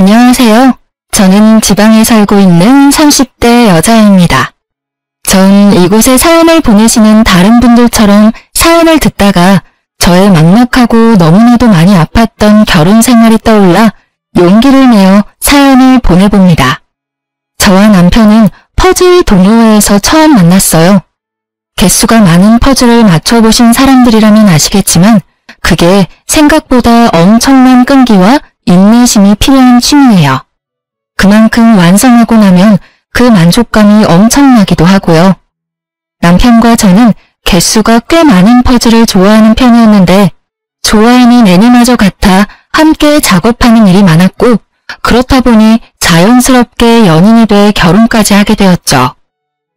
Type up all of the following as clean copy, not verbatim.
안녕하세요. 저는 지방에 살고 있는 30대 여자입니다. 전 이곳에 사연을 보내시는 다른 분들처럼 사연을 듣다가 저의 막막하고 너무나도 많이 아팠던 결혼 생활이 떠올라 용기를 내어 사연을 보내봅니다. 저와 남편은 퍼즐 동호회에서 처음 만났어요. 개수가 많은 퍼즐을 맞춰보신 사람들이라면 아시겠지만 그게 생각보다 엄청난 끈기와 인내심이 필요한 취미예요. 그만큼 완성하고 나면 그 만족감이 엄청나기도 하고요. 남편과 저는 개수가 꽤 많은 퍼즐을 좋아하는 편이었는데 좋아하는 애니마저 같아 함께 작업하는 일이 많았고 그렇다 보니 자연스럽게 연인이 돼 결혼까지 하게 되었죠.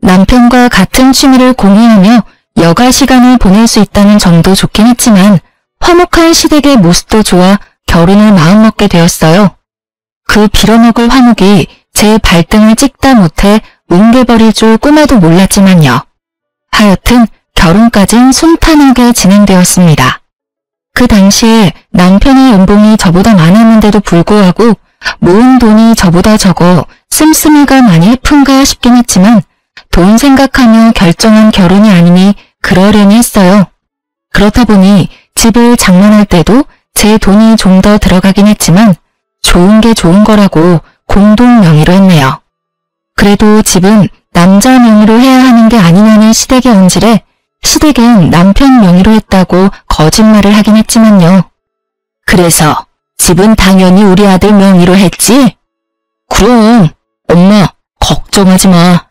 남편과 같은 취미를 공유하며 여가 시간을 보낼 수 있다는 점도 좋긴 했지만 화목한 시댁의 모습도 좋아 결혼을 마음먹게 되었어요. 그 빌어먹을 화목이 제 발등을 찍다 못해 뭉개버릴 줄 꿈에도 몰랐지만요. 하여튼 결혼까진 순탄하게 진행되었습니다. 그 당시에 남편의 연봉이 저보다 많았는데도 불구하고 모은 돈이 저보다 적어 씀씀이가 많이 해픈가 싶긴 했지만 돈 생각하며 결정한 결혼이 아니니 그러려니 했어요. 그렇다 보니 집을 장만할 때도 제 돈이 좀 더 들어가긴 했지만 좋은 게 좋은 거라고 공동 명의로 했네요. 그래도 집은 남자 명의로 해야 하는 게 아니냐는 시댁의 언질에 시댁은 남편 명의로 했다고 거짓말을 하긴 했지만요. 그래서 집은 당연히 우리 아들 명의로 했지? 그럼 엄마 걱정하지 마.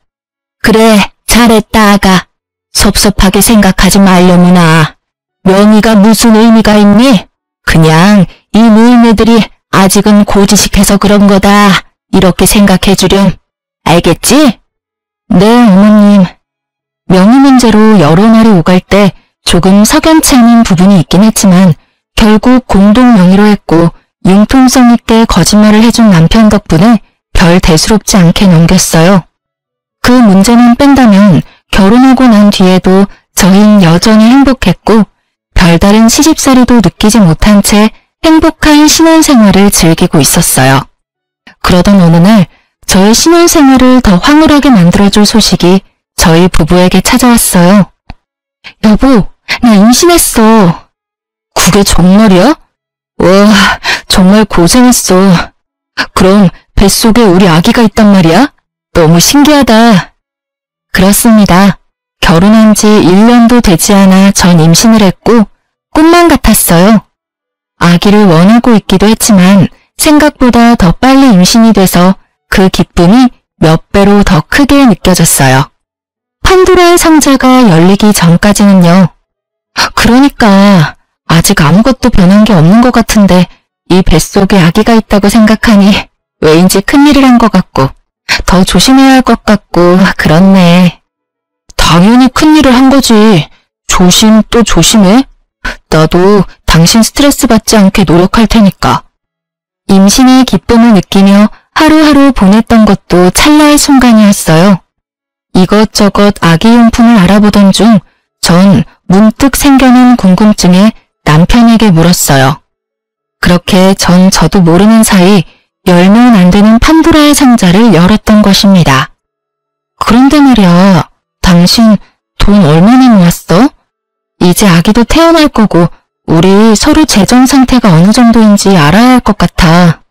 그래 잘했다 아가. 섭섭하게 생각하지 말려무나. 명의가 무슨 의미가 있니? 그냥 이 노인네들이 아직은 고지식해서 그런 거다. 이렇게 생각해 주렴. 알겠지? 네, 어머님. 명의 문제로 여러 날이 오갈 때 조금 석연치 않은 부분이 있긴 했지만 결국 공동 명의로 했고 융통성 있게 거짓말을 해준 남편 덕분에 별 대수롭지 않게 넘겼어요. 그 문제만 뺀다면 결혼하고 난 뒤에도 저희는 여전히 행복했고 별다른 시집살이도 느끼지 못한 채 행복한 신혼생활을 즐기고 있었어요. 그러던 어느 날 저의 신혼생활을 더 황홀하게 만들어줄 소식이 저희 부부에게 찾아왔어요. 여보, 나 임신했어. 그게 정말이야? 와, 정말 고생했어. 그럼 뱃속에 우리 아기가 있단 말이야? 너무 신기하다. 그렇습니다. 결혼한 지 1년도 되지 않아 전 임신을 했고 꿈만 같았어요. 아기를 원하고 있기도 했지만 생각보다 더 빨리 임신이 돼서 그 기쁨이 몇 배로 더 크게 느껴졌어요. 판도라의 상자가 열리기 전까지는요. 그러니까 아직 아무것도 변한 게 없는 것 같은데 이 뱃속에 아기가 있다고 생각하니 왜인지 큰일을 한 것 같고 더 조심해야 할 것 같고 그렇네. 당연히 큰일을 한 거지. 조심 또 조심해. 나도 당신 스트레스 받지 않게 노력할 테니까. 임신의 기쁨을 느끼며 하루하루 보냈던 것도 찰나의 순간이었어요. 이것저것 아기용품을 알아보던 중 전 문득 생겨난 궁금증에 남편에게 물었어요. 그렇게 저도 모르는 사이 열면 안 되는 판도라의 상자를 열었던 것입니다. 그런데 말이야, 당신 돈 얼마나 모았어? 이제 아기도 태어날 거고 우리 서로 재정 상태가 어느 정도인지 알아야 할 것 같아.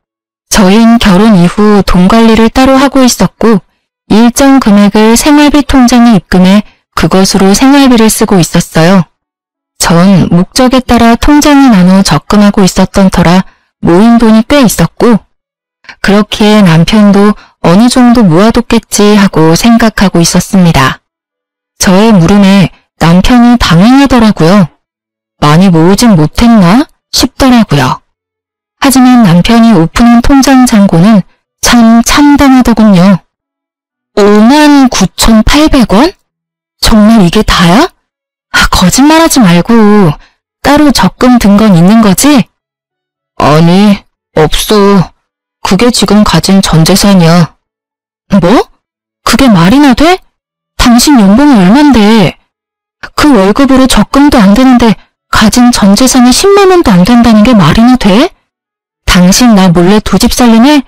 저희는 결혼 이후 돈 관리를 따로 하고 있었고 일정 금액을 생활비 통장에 입금해 그것으로 생활비를 쓰고 있었어요. 전 목적에 따라 통장을 나눠 적금하고 있었던 터라 모인 돈이 꽤 있었고 그렇기에 남편도 어느 정도 모아뒀겠지 하고 생각하고 있었습니다. 저의 물음에 남편이 당황하더라고요. 많이 모으진 못했나 싶더라고요. 하지만 남편이 오픈한 통장 잔고는 참 참담하더군요. 59,800원? 정말 이게 다야? 거짓말하지 말고 따로 적금 든 건 있는 거지? 아니, 없어. 그게 지금 가진 전 재산이야. 뭐? 그게 말이나 돼? 당신 연봉이 얼만데? 그 월급으로 적금도 안 되는데 가진 전 재산이 10만 원도 안 된다는 게 말이나 돼? 당신 나 몰래 두 집 살림해?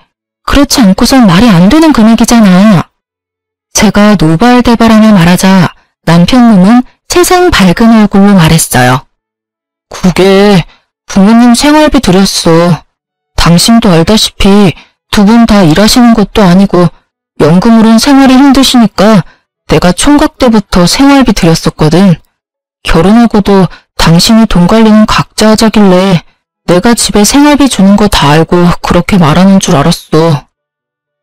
그렇지 않고선 말이 안 되는 금액이잖아. 제가 노발대발하며 말하자 남편놈은 세상 밝은 얼굴로 말했어요. 그게 부모님 생활비 들였어. 당신도 알다시피 두 분 다 일하시는 것도 아니고 연금으론 생활이 힘드시니까 내가 총각 때부터 생활비 들였었거든. 결혼하고도 당신이 돈 관리는 각자 하자길래 내가 집에 생활비 주는 거 다 알고 그렇게 말하는 줄 알았어.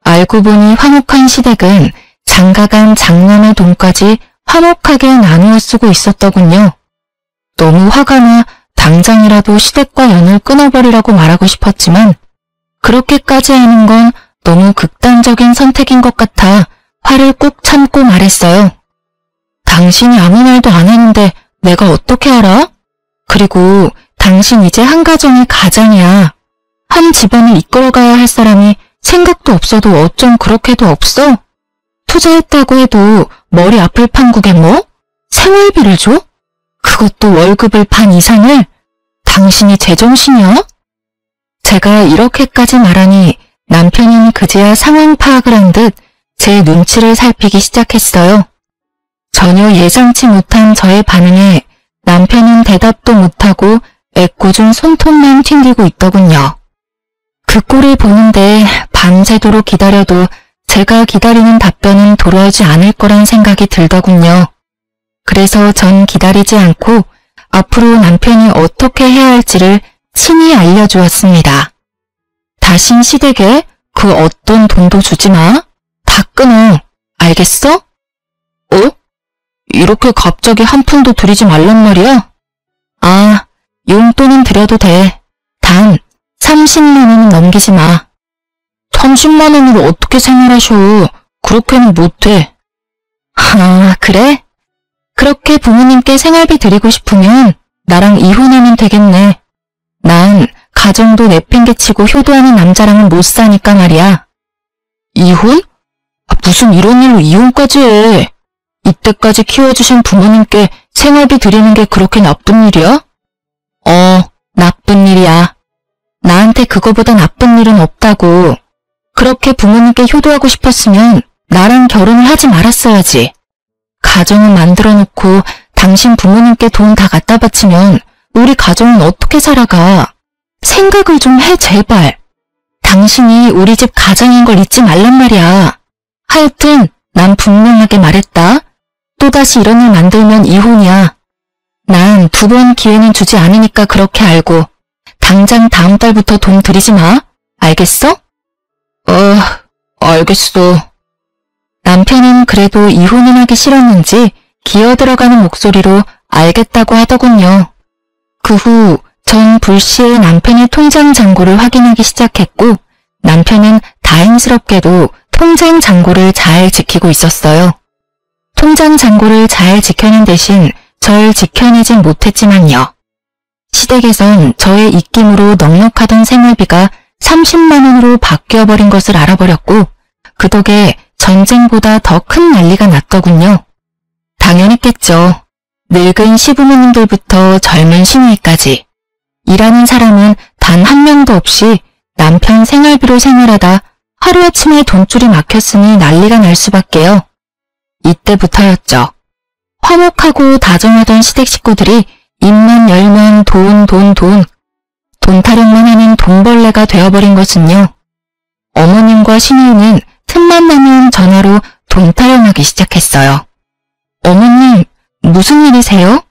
알고 보니 화목한 시댁은 장가간 장남의 돈까지 화목하게 나누어 쓰고 있었더군요. 너무 화가 나 당장이라도 시댁과 연을 끊어버리라고 말하고 싶었지만 그렇게까지 하는 건 너무 극단적인 선택인 것 같아 화를 꾹 참고 말했어요. 당신이 아무 말도 안 했는데 내가 어떻게 알아? 그리고 당신 이제 한 가정의 가장이야. 한 집안을 이끌어가야 할 사람이 생각도 없어도 어쩜 그렇게도 없어? 투자했다고 해도 머리 아플 판국에 뭐? 생활비를 줘? 그것도 월급을 반 이상을? 당신이 제정신이야? 제가 이렇게까지 말하니 남편은 그제야 상황 파악을 한 듯 제 눈치를 살피기 시작했어요. 전혀 예상치 못한 저의 반응에 남편은 대답도 못하고 애꿎은 손톱만 튕기고 있더군요. 그 꼴을 보는데 밤새도록 기다려도 제가 기다리는 답변은 돌아오지 않을 거란 생각이 들더군요. 그래서 전 기다리지 않고 앞으로 남편이 어떻게 해야 할지를 친히 알려주었습니다. 다신 시댁에 그 어떤 돈도 주지 마. 다 끊어. 알겠어? 어? 이렇게 갑자기 한 푼도 들이지 말란 말이야? 아, 용돈은 드려도 돼. 단 30만 원은 넘기지 마. 30만 원으로 어떻게 생활하셔? 그렇게는 못해. 아, 그래? 그렇게 부모님께 생활비 드리고 싶으면 나랑 이혼하면 되겠네. 난 가정도 내팽개치고 효도하는 남자랑은 못 사니까 말이야. 이혼? 무슨 이런 일로 이혼까지 해. 이때까지 키워주신 부모님께 생활비 드리는 게 그렇게 나쁜 일이야? 나쁜 일이야. 나한테 그거보다 나쁜 일은 없다고. 그렇게 부모님께 효도하고 싶었으면 나랑 결혼을 하지 말았어야지. 가정을 만들어 놓고 당신 부모님께 돈 다 갖다 바치면 우리 가정은 어떻게 살아가? 생각을 좀 해, 제발. 당신이 우리 집 가장인 걸 잊지 말란 말이야. 하여튼 난 분명하게 말했다. 또다시 이런 일 만들면 이혼이야. 난 두 번 기회는 주지 않으니까 그렇게 알고 당장 다음 달부터 돈 들이지 마. 알겠어? 알겠어. 남편은 그래도 이혼은 하기 싫었는지 기어들어가는 목소리로 알겠다고 하더군요. 그 후 전 불시에 남편의 통장 잔고를 확인하기 시작했고 남편은 다행스럽게도 통장 잔고를 잘 지키고 있었어요. 통장 잔고를 잘 지켜낸 대신 절 지켜내진 못했지만요. 시댁에선 저의 입김으로 넉넉하던 생활비가 30만 원으로 바뀌어버린 것을 알아버렸고 그 덕에 전쟁보다 더 큰 난리가 났더군요. 당연했겠죠. 늙은 시부모님들부터 젊은 시누이까지. 일하는 사람은 단 한 명도 없이 남편 생활비로 생활하다 하루아침에 돈줄이 막혔으니 난리가 날 수밖에요. 이때부터였죠. 화목하고 다정하던 시댁 식구들이 입만 열면 돈 타령만 하는 돈벌레가 되어버린 것은요. 어머님과 시누이는 틈만 나면 전화로 돈 타령하기 시작했어요. 어머님, 무슨 일이세요?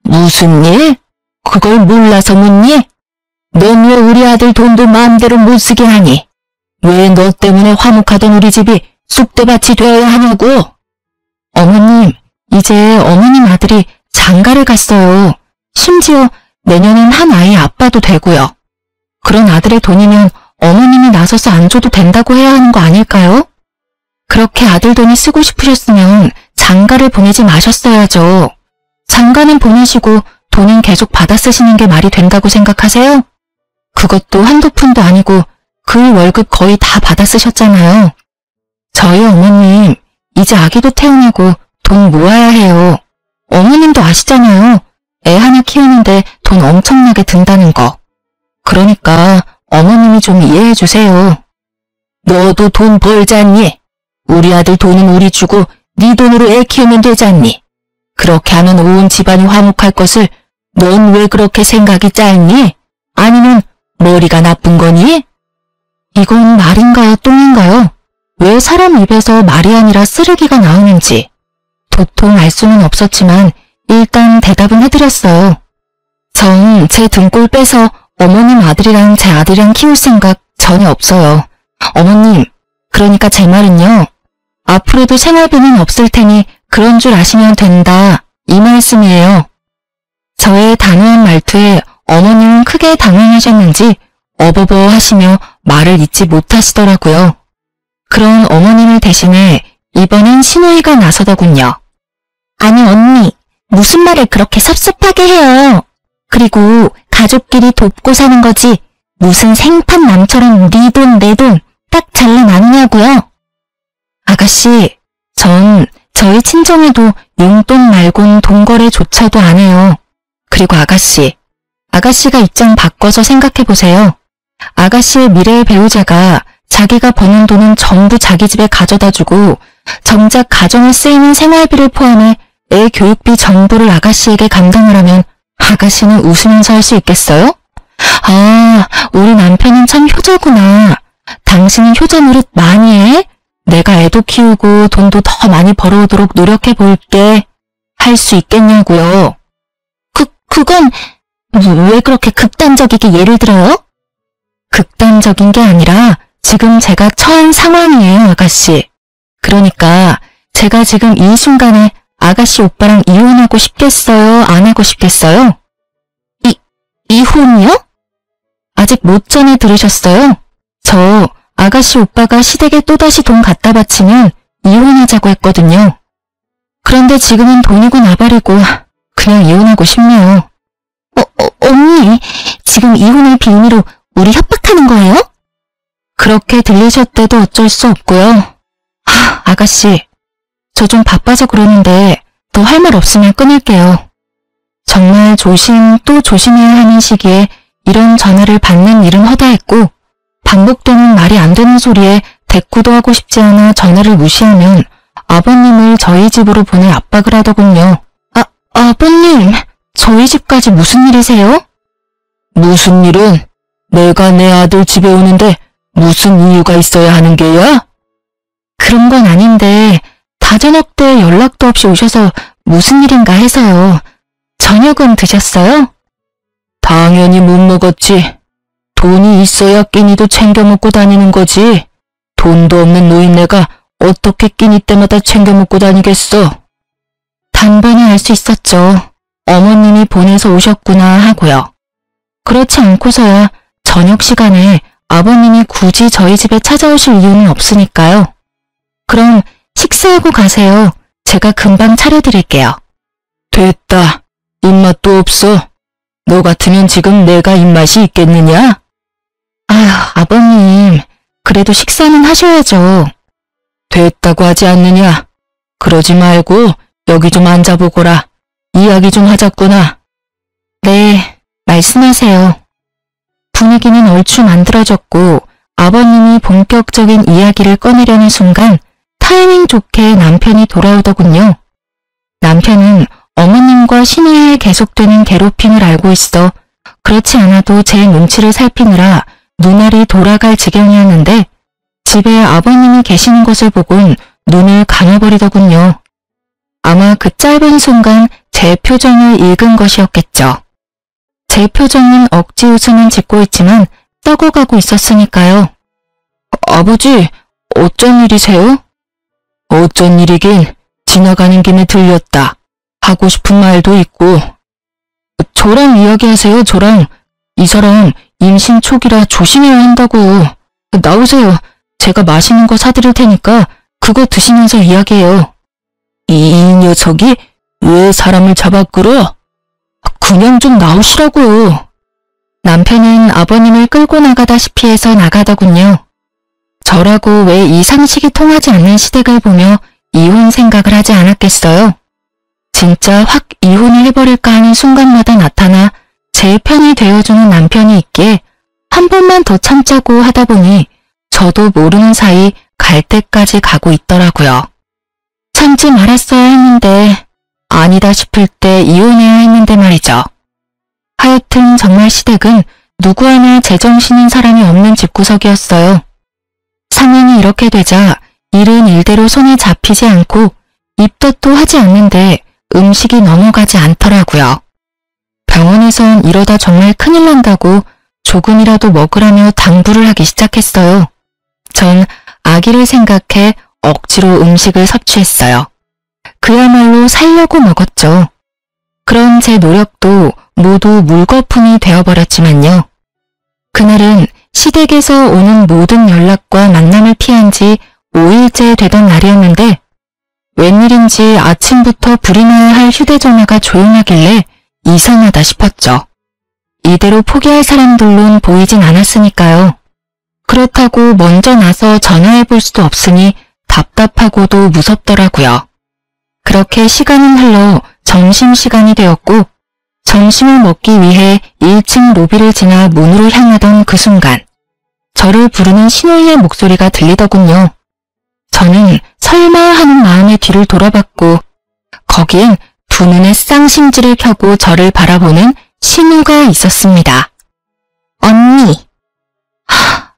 무슨 일? 그걸 몰라서 묻니? 넌 왜 우리 아들 돈도 마음대로 못 쓰게 하니? 왜 너 때문에 화목하던 우리 집이 쑥대밭이 되어야 하냐고? 어머님, 이제 어머님 아들이 장가를 갔어요. 심지어 내년엔 한 아이의 아빠도 되고요. 그런 아들의 돈이면 어머님이 나서서 안 줘도 된다고 해야 하는 거 아닐까요? 그렇게 아들 돈이 쓰고 싶으셨으면 장가를 보내지 마셨어야죠. 장가는 보내시고 돈은 계속 받아 쓰시는 게 말이 된다고 생각하세요? 그것도 한두 푼도 아니고 그 월급 거의 다 받아 쓰셨잖아요. 저희 어머님 이제 아기도 태어나고 돈 모아야 해요. 어머님도 아시잖아요. 애 하나 키우는데 돈 엄청나게 든다는 거. 그러니까 어머님이 좀 이해해 주세요. 너도 돈 벌잖니? 우리 아들 돈은 우리 주고 네 돈으로 애 키우면 되잖니? 그렇게 하면 온 집안이 화목할 것을 넌 왜 그렇게 생각이 짧니? 아니면 머리가 나쁜 거니? 이건 말인가요, 똥인가요? 왜 사람 입에서 말이 아니라 쓰레기가 나오는지 도통 알 수는 없었지만 일단 대답은 해드렸어요. 전 제 등골 빼서 어머님 아들이랑 제 아들이랑 키울 생각 전혀 없어요. 어머님, 그러니까 제 말은요. 앞으로도 생활비는 없을 테니 그런 줄 아시면 된다. 이 말씀이에요. 저의 단호한 말투에 어머님은 크게 당황하셨는지 어버버 하시며 말을 잇지 못하시더라고요. 그런 어머님을 대신해 이번엔 시누이가 나서더군요. 아니 언니, 무슨 말을 그렇게 섭섭하게 해요. 그리고 가족끼리 돕고 사는 거지 무슨 생판 남처럼 네 돈 내 돈 딱 잘라 나누냐고요. 아가씨, 전 저희 친정에도 용돈 말곤 돈거래조차도 안 해요. 그리고 아가씨가 입장 바꿔서 생각해보세요. 아가씨의 미래의 배우자가 자기가 버는 돈은 전부 자기 집에 가져다주고 정작 가정에 쓰이는 생활비를 포함해 애 교육비 전부를 아가씨에게 감당을 하면 아가씨는 웃으면서 할 수 있겠어요? 아, 우리 남편은 참 효자구나. 당신은 효자 노릇 많이 해? 내가 애도 키우고 돈도 더 많이 벌어오도록 노력해볼게. 할 수 있겠냐고요. 그건 왜 그렇게 극단적이게 예를 들어요? 극단적인 게 아니라 지금 제가 처한 상황이에요, 아가씨. 그러니까 제가 지금 이 순간에 아가씨 오빠랑 이혼하고 싶겠어요? 안 하고 싶겠어요? 이혼이요? 아직 못 전에 들으셨어요? 저 아가씨 오빠가 시댁에 또다시 돈 갖다 바치면 이혼하자고 했거든요. 그런데 지금은 돈이고 나발이고 그냥 이혼하고 싶네요. 언니, 지금 이혼을 빌미로 우리 협박하는 거예요? 그렇게 들리셨대도 어쩔 수 없고요. 아가씨, 저 좀 바빠서 그러는데 더 할 말 없으면 끊을게요. 정말 조심 또 조심해야 하는 시기에 이런 전화를 받는 일은 허다했고 반복되는 말이 안 되는 소리에 대꾸도 하고 싶지 않아 전화를 무시하면 아버님을 저희 집으로 보낼 압박을 하더군요. 아버님, 저희 집까지 무슨 일이세요? 무슨 일은? 내가 내 아들 집에 오는데 무슨 이유가 있어야 하는 게야? 그런 건 아닌데 다저녁 때 연락도 없이 오셔서 무슨 일인가 해서요. 저녁은 드셨어요? 당연히 못 먹었지. 돈이 있어야 끼니도 챙겨 먹고 다니는 거지. 돈도 없는 노인네가 어떻게 끼니 때마다 챙겨 먹고 다니겠어. 단번에 알 수 있었죠. 어머님이 보내서 오셨구나 하고요. 그렇지 않고서야 저녁 시간에 아버님이 굳이 저희 집에 찾아오실 이유는 없으니까요. 그럼 식사하고 가세요. 제가 금방 차려드릴게요. 됐다. 입맛도 없어. 너 같으면 지금 내가 입맛이 있겠느냐? 아휴, 아버님. 그래도 식사는 하셔야죠. 됐다고 하지 않느냐? 그러지 말고 여기 좀 앉아보거라. 이야기 좀 하자꾸나. 네, 말씀하세요. 분위기는 얼추 만들어졌고 아버님이 본격적인 이야기를 꺼내려는 순간 타이밍 좋게 남편이 돌아오더군요. 남편은 어머님과 신우의 계속되는 괴롭힘을 알고 있어 그렇지 않아도 제 눈치를 살피느라 눈알이 돌아갈 지경이었는데 집에 아버님이 계시는 것을 보곤 눈을 감아버리더군요. 아마 그 짧은 순간 제 표정을 읽은 것이었겠죠. 제 표정은 억지 웃음은 짓고 있지만 썩어가고 있었으니까요. 아버지, 어쩐 일이세요? 어쩐 일이긴 지나가는 김에 들렸다. 하고 싶은 말도 있고. 저랑 이야기하세요, 저랑. 이 사람 임신 초기라 조심해야 한다고. 나오세요. 제가 맛있는 거 사드릴 테니까 그거 드시면서 이야기해요. 이 녀석이 왜 사람을 잡아 끌어? 그냥 좀 나오시라고요. 남편은 아버님을 끌고 나가다시피 해서 나가더군요. 저라고 왜 이 상식이 통하지 않는 시댁을 보며 이혼 생각을 하지 않았겠어요? 진짜 확 이혼을 해버릴까 하는 순간마다 나타나 제 편이 되어주는 남편이 있기에 한 한 번만 더 참자고 하다 보니 저도 모르는 사이 갈 때까지 가고 있더라고요. 참지 말았어야 했는데 아니다 싶을 때 이혼해야 했는데 말이죠. 하여튼 정말 시댁은 누구 하나 제정신인 사람이 없는 집구석이었어요. 상황이 이렇게 되자 일은 일대로 손에 잡히지 않고 입덧도 하지 않는데 음식이 넘어가지 않더라고요. 병원에선 이러다 정말 큰일 난다고 조금이라도 먹으라며 당부를 하기 시작했어요. 전 아기를 생각해 억지로 음식을 섭취했어요. 그야말로 살려고 먹었죠. 그런 제 노력도 모두 물거품이 되어버렸지만요. 그날은 시댁에서 오는 모든 연락과 만남을 피한 지 5일째 되던 날이었는데 웬일인지 아침부터 불이 나야 할 휴대전화가 조용하길래 이상하다 싶었죠. 이대로 포기할 사람들론 보이진 않았으니까요. 그렇다고 먼저 나서 전화해볼 수도 없으니 답답하고도 무섭더라고요. 그렇게 시간은 흘러 점심시간이 되었고 점심을 먹기 위해 1층 로비를 지나 문으로 향하던 그 순간 저를 부르는 신호이의 목소리가 들리더군요. 저는 설마 하는 마음에 뒤를 돌아봤고 거기엔 두 눈에 쌍심지를 켜고 저를 바라보는 신우가 있었습니다. 언니.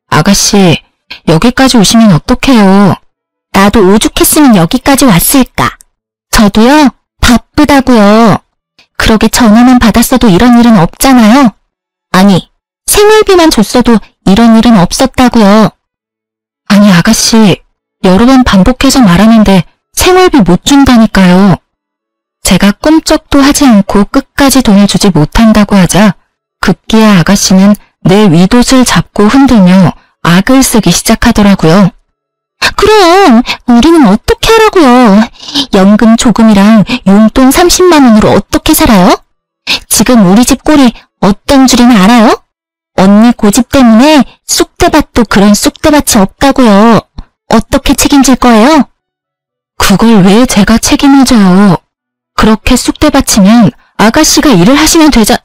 아가씨, 여기까지 오시면 어떡해요. 나도 오죽했으면 여기까지 왔을까. 저도요, 바쁘다고요. 그러게 전화만 받았어도 이런 일은 없잖아요. 아니, 생활비만 줬어도 이런 일은 없었다고요. 아니 아가씨, 여러 번 반복해서 말하는데 생활비 못 준다니까요. 제가 꼼짝도 하지 않고 끝까지 돈을 주지 못한다고 하자 급기야 아가씨는 내 윗옷을 잡고 흔들며 악을 쓰기 시작하더라고요. 그럼 우리는 어떻게 하라고요? 연금 조금이랑 용돈 30만 원으로 어떻게 살아요? 지금 우리 집 꼴이 어떤 줄이는 알아요? 언니 고집 때문에 쑥대밭도 그런 쑥대밭이 없다고요. 어떻게 책임질 거예요? 그걸 왜 제가 책임을 져요? 그렇게 쑥대밭이면 아가씨가 일을 하시면 되자...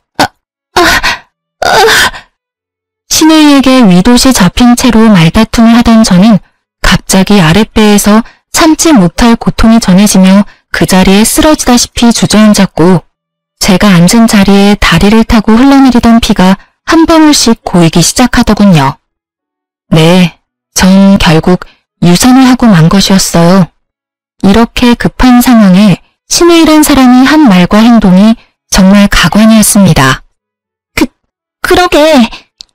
신우이에게 윗옷이 잡힌 채로 말다툼을 하던 저는 갑자기 아랫배에서 참지 못할 고통이 전해지며 그 자리에 쓰러지다시피 주저앉았고 제가 앉은 자리에 다리를 타고 흘러내리던 피가 한 방울씩 고이기 시작하더군요. 네, 전 결국 유산을 하고 만 것이었어요. 이렇게 급한 상황에 신우이란 사람이 한 말과 행동이 정말 가관이었습니다. 그러게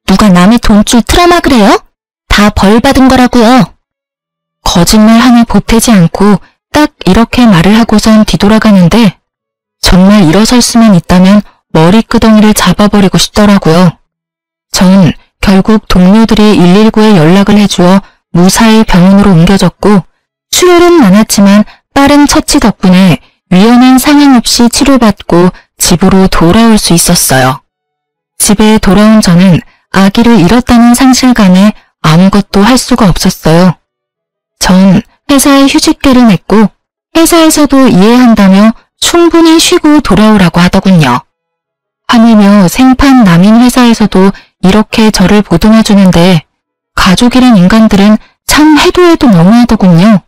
누가 남의 돈줄 트라마 그래요? 다 벌 받은 거라고요. 거짓말 하나 보태지 않고 딱 이렇게 말을 하고선 뒤돌아가는데 정말 일어설 수만 있다면 머리끄덩이를 잡아버리고 싶더라고요. 전 결국 동료들이 119에 연락을 해주어 무사히 병원으로 옮겨졌고 출혈은 많았지만 빠른 처치 덕분에 위험한 상황 없이 치료받고 집으로 돌아올 수 있었어요. 집에 돌아온 저는 아기를 잃었다는 상실감에 아무것도 할 수가 없었어요. 전 회사에 휴직계를 냈고 회사에서도 이해한다며 충분히 쉬고 돌아오라고 하더군요. 하물며 생판 남인 회사에서도 이렇게 저를 보듬어주는데 가족이란 인간들은 참 해도 해도 너무하더군요.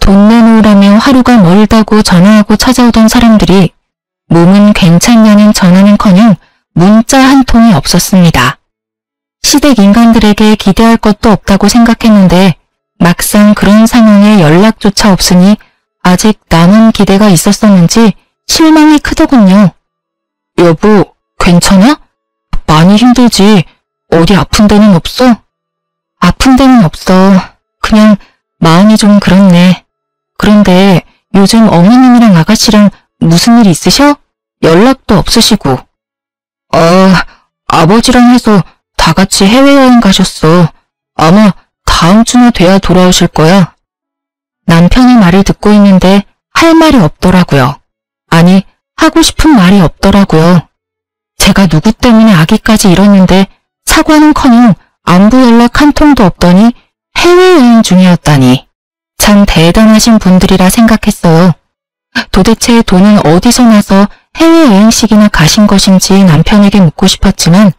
돈 내놓으라며 하루가 멀다고 전화하고 찾아오던 사람들이 몸은 괜찮냐는 전화는커녕 문자 한 통이 없었습니다. 시댁 인간들에게 기대할 것도 없다고 생각했는데 막상 그런 상황에 연락조차 없으니 아직 남은 기대가 있었었는지 실망이 크더군요. 여보, 괜찮아? 많이 힘들지? 어디 아픈 데는 없어? 아픈 데는 없어. 그냥 마음이 좀 그렇네. 그런데 요즘 어머님이랑 아가씨랑 무슨 일 있으셔? 연락도 없으시고. 아버지랑 해서 다 같이 해외여행 가셨어. 아마 다음 주나 돼야 돌아오실 거야. 남편의 말을 듣고 있는데 할 말이 없더라고요. 아니, 하고 싶은 말이 없더라고요. 제가 누구 때문에 아기까지 잃었는데 사과는커녕 안부 연락 한 통도 없더니 해외여행 중이었다니. 참 대단하신 분들이라 생각했어요. 도대체 돈은 어디서 나서 해외여행식이나 가신 것인지 남편에게 묻고 싶었지만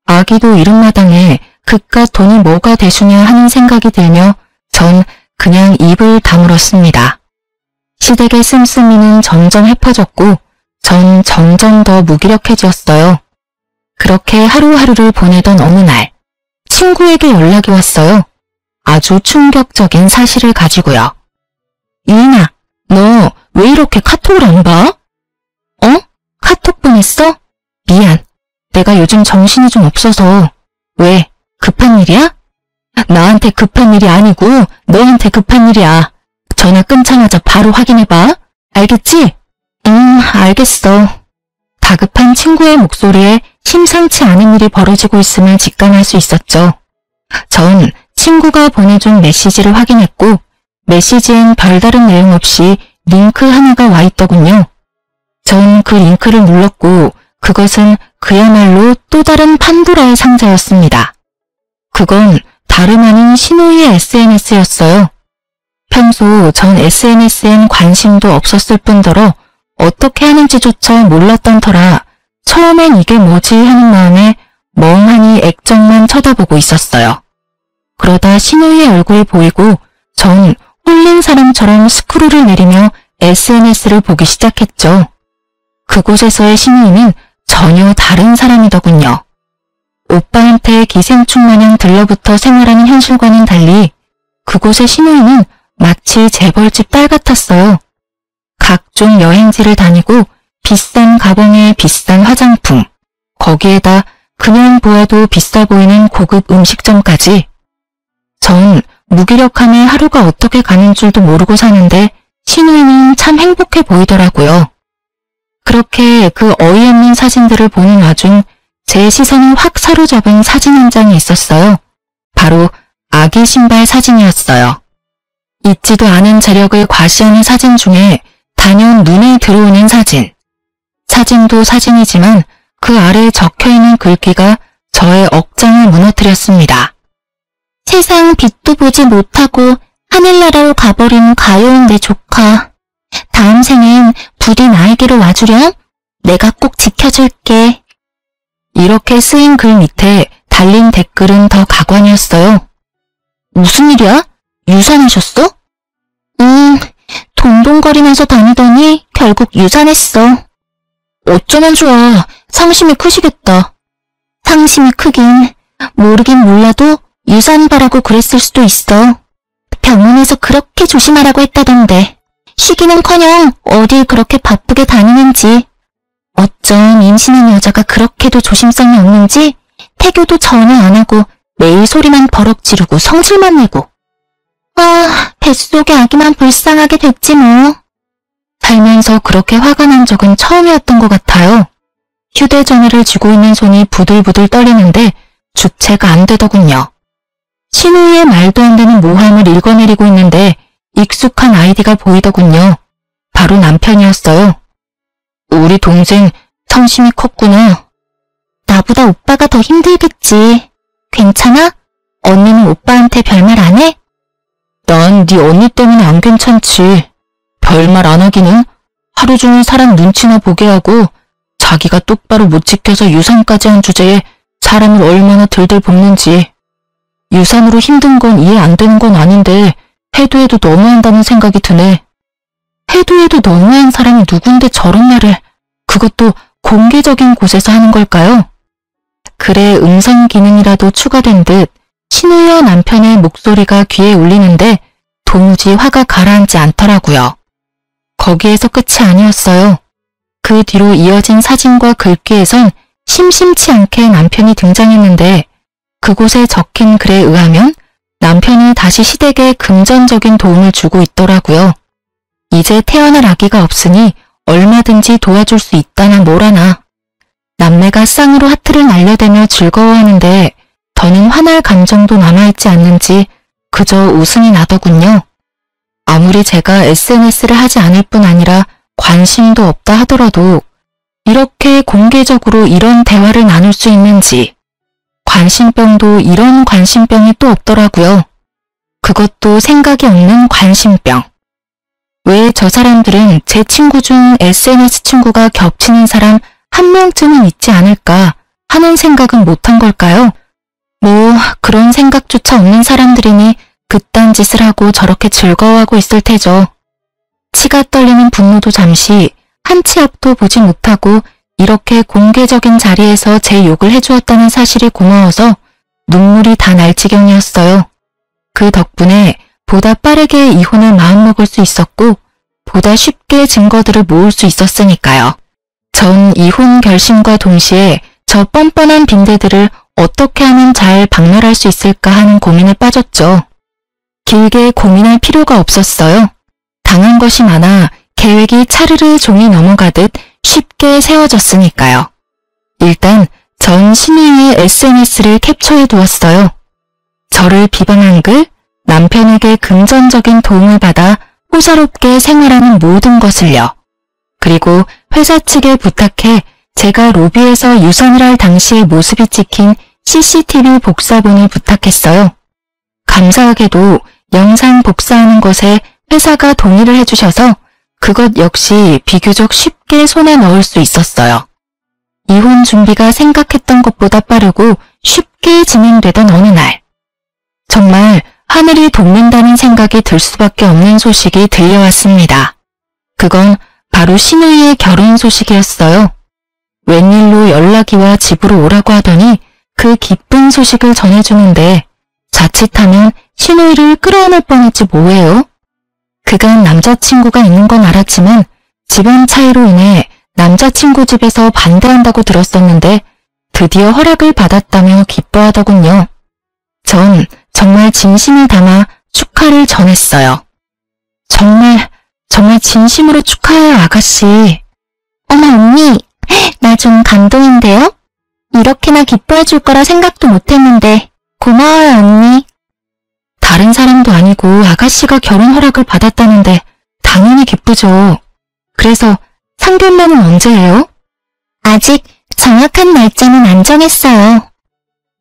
아기도 이른마당에 그깟 돈이 뭐가 되수냐 하는 생각이 들며 전 그냥 입을 다물었습니다. 시댁의 씀씀이는 점점 해퍼졌고 전 점점 더 무기력해졌어요. 그렇게 하루하루를 보내던 어느 날 친구에게 연락이 왔어요. 아주 충격적인 사실을 가지고요. 유인아, 너 왜 이렇게 카톡을 안 봐? 어? 카톡 보냈어? 미안. 내가 요즘 정신이 좀 없어서. 왜? 급한 일이야? 나한테 급한 일이 아니고 너한테 급한 일이야. 전화 끊자마자 바로 확인해봐. 알겠지? 알겠어. 다급한 친구의 목소리에 심상치 않은 일이 벌어지고 있음을 직감할 수 있었죠. 전 친구가 보내준 메시지를 확인했고 메시지엔 별다른 내용 없이 링크 하나가 와 있더군요. 전 그 링크를 눌렀고 그것은 그야말로 또 다른 판도라의 상자였습니다. 그건 다름 아닌 신우이의 SNS였어요. 평소 전 SNS엔 관심도 없었을 뿐더러 어떻게 하는지조차 몰랐던 터라 처음엔 이게 뭐지 하는 마음에 멍하니 액정만 쳐다보고 있었어요. 그러다 신우이의 얼굴이 보이고 전 홀린 사람처럼 스크롤을 내리며 SNS를 보기 시작했죠. 그곳에서의 신우이는 전혀 다른 사람이더군요. 오빠한테 기생충 마냥 들러붙어 생활하는 현실과는 달리 그곳의 신우이는 마치 재벌집 딸 같았어요. 각종 여행지를 다니고 비싼 가방에 비싼 화장품, 거기에다 그냥 보아도 비싸 보이는 고급 음식점까지. 전 무기력함에 하루가 어떻게 가는 줄도 모르고 사는데 신우이는 참 행복해 보이더라고요. 그렇게 그 어이없는 사진들을 보는 와중 제 시선을 확 사로잡은 사진 한 장이 있었어요. 바로 아기 신발 사진이었어요. 있지도 않은 재력을 과시하는 사진 중에 단연 눈에 들어오는 사진. 사진도 사진이지만 그 아래에 적혀있는 글귀가 저의 억장을 무너뜨렸습니다. 세상 빛도 보지 못하고 하늘나라로 가버린 가여운 내 조카. 다음 생엔 부디 나에게로 와주렴. 내가 꼭 지켜줄게. 이렇게 쓰인 글 밑에 달린 댓글은 더 가관이었어요. 무슨 일이야? 유산하셨어? 동동거리면서 다니더니 결국 유산했어. 어쩌면 좋아. 상심이 크시겠다. 상심이 크긴 모르긴 몰라도 유산바라고 그랬을 수도 있어. 병원에서 그렇게 조심하라고 했다던데. 쉬기는커녕 어딜 그렇게 바쁘게 다니는지. 어쩜 임신한 여자가 그렇게도 조심성이 없는지 태교도 전혀 안 하고 매일 소리만 버럭 지르고 성질만 내고. 뱃속의 아기만 불쌍하게 됐지 뭐. 살면서 그렇게 화가 난 적은 처음이었던 것 같아요. 휴대전화를 쥐고 있는 손이 부들부들 떨리는데 주체가 안 되더군요. 신우이의 말도 안 되는 모함을 읽어내리고 있는데 익숙한 아이디가 보이더군요. 바로 남편이었어요. 우리 동생 성심이 컸구나. 나보다 오빠가 더 힘들겠지. 괜찮아? 언니는 오빠한테 별말 안 해? 난 네 언니 때문에 안 괜찮지. 별말 안 하기는 하루 종일 사람 눈치나 보게 하고 자기가 똑바로 못 지켜서 유산까지 한 주제에 사람을 얼마나 들들 볶는지. 유산으로 힘든 건 이해 안 되는 건 아닌데 해도 해도 너무한다는 생각이 드네. 해도 해도 너무한 사람이 누군데 저런 말을, 그것도 공개적인 곳에서 하는 걸까요? 글에 음성 기능이라도 추가된 듯 신우여 남편의 목소리가 귀에 울리는데 도무지 화가 가라앉지 않더라고요. 거기에서 끝이 아니었어요. 그 뒤로 이어진 사진과 글귀에선 심심치 않게 남편이 등장했는데 그곳에 적힌 글에 의하면 남편이 다시 시댁에 금전적인 도움을 주고 있더라고요. 이제 태어날 아기가 없으니 얼마든지 도와줄 수 있다나 뭐라나. 남매가 쌍으로 하트를 날려대며 즐거워하는데 더는 화날 감정도 남아있지 않는지 그저 웃음이 나더군요. 아무리 제가 SNS를 하지 않을 뿐 아니라 관심도 없다 하더라도 이렇게 공개적으로 이런 대화를 나눌 수 있는지, 관심병도 이런 관심병이 또 없더라고요. 그것도 생각이 없는 관심병. 왜 저 사람들은 제 친구 중 SNS 친구가 겹치는 사람 한 명쯤은 있지 않을까 하는 생각은 못한 걸까요? 뭐 그런 생각조차 없는 사람들이니 그딴 짓을 하고 저렇게 즐거워하고 있을 테죠. 치가 떨리는 분노도 잠시 한 치 앞도 보지 못하고 이렇게 공개적인 자리에서 제 욕을 해주었다는 사실이 고마워서 눈물이 다 날 지경이었어요. 그 덕분에 보다 빠르게 이혼을 마음먹을 수 있었고 보다 쉽게 증거들을 모을 수 있었으니까요. 전 이혼 결심과 동시에 저 뻔뻔한 빈대들을 어떻게 하면 잘 박멸할 수 있을까 하는 고민에 빠졌죠. 길게 고민할 필요가 없었어요. 당한 것이 많아 계획이 차르르 종이 넘어가듯 쉽게 세워졌으니까요. 일단 전 신우이의 SNS를 캡처해 두었어요. 저를 비방한 글, 남편에게 금전적인 도움을 받아 호사롭게 생활하는 모든 것을요. 그리고 회사 측에 부탁해 제가 로비에서 유선을 할 당시의 모습이 찍힌 CCTV 복사본을 부탁했어요. 감사하게도 영상 복사하는 것에 회사가 동의를 해주셔서 그것 역시 비교적 쉽게 손에 넣을 수 있었어요. 이혼 준비가 생각했던 것보다 빠르고 쉽게 진행되던 어느 날, 정말 하늘이 돕는다는 생각이 들 수밖에 없는 소식이 들려왔습니다. 그건 바로 신우이의 결혼 소식이었어요. 웬일로 연락이 와 집으로 오라고 하더니 그 기쁜 소식을 전해주는데 자칫하면 신우이를 끌어안을 뻔했지 뭐예요? 그간 남자친구가 있는 건 알았지만 집안 차이로 인해 남자친구 집에서 반대한다고 들었었는데 드디어 허락을 받았다며 기뻐하더군요. 전 정말 진심을 담아 축하를 전했어요. 정말 진심으로 축하해요, 아가씨. 어머, 언니, 나 좀 감동인데요? 이렇게나 기뻐해 줄 거라 생각도 못했는데 고마워요, 언니. 다른 사람도 아니고 아가씨가 결혼 허락을 받았다는데 당연히 기쁘죠. 그래서 상견례는 언제예요? 아직 정확한 날짜는 안 정했어요.